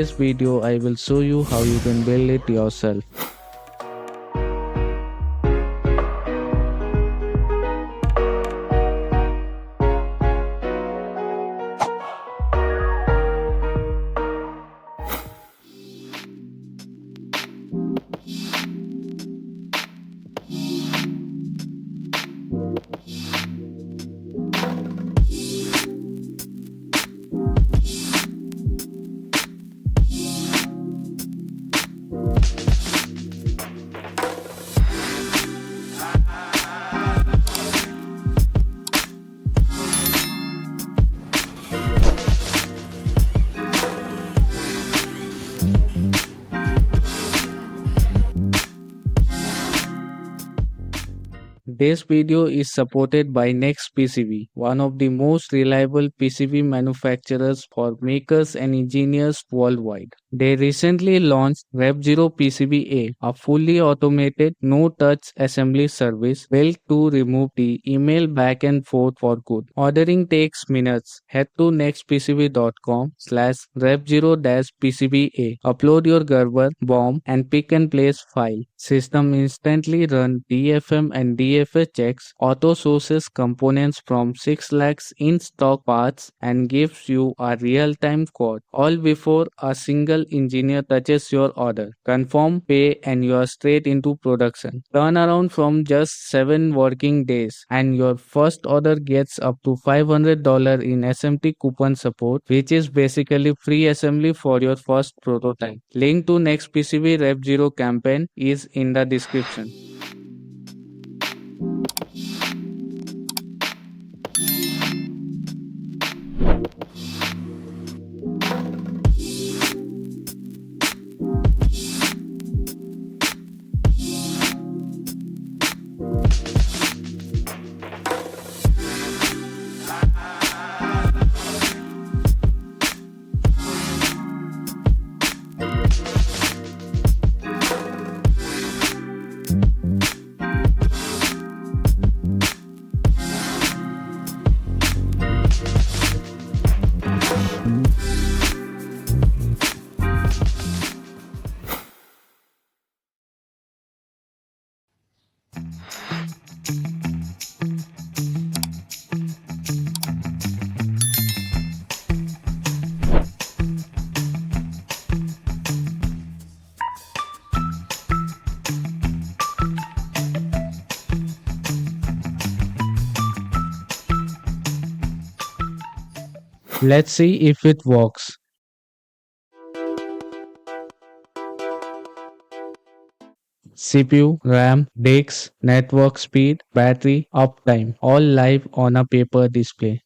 this video I will show you how you can build it yourself. This video is supported by NextPCB, one of the most reliable PCB manufacturers for makers and engineers worldwide. They recently launched Rev0 PCB-A, a fully automated no-touch assembly service built to remove the email back and forth for good. Ordering takes minutes. Head to nextpcb.com/rev0-pcba. Upload your Gerber, BOM, and pick and place file. System instantly run DFM and DFA checks, auto sources components from 6 lakhs in stock parts and gives you a real-time code, all before a single engineer touches your order. Confirm, pay, and you are straight into production. Turnaround from just 7 working days, and your first order gets up to $500 in SMT coupon support, which is basically free assembly for your first prototype. Link to NextPCB Rev0 campaign is in the description. Let's see if it works. CPU, RAM, disks, network speed, battery, uptime, all live on a paper display.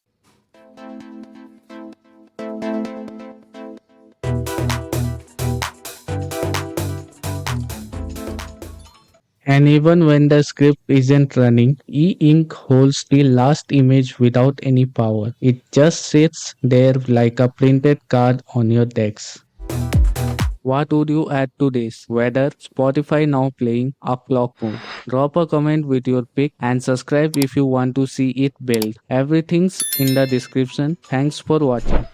And even when the script isn't running, e-ink holds the last image without any power. It just sits there like a printed card on your desk. What would you add to this? Whether Spotify now playing a clock mode. Drop a comment with your pick and subscribe if you want to see it build. Everything's in the description. Thanks for watching.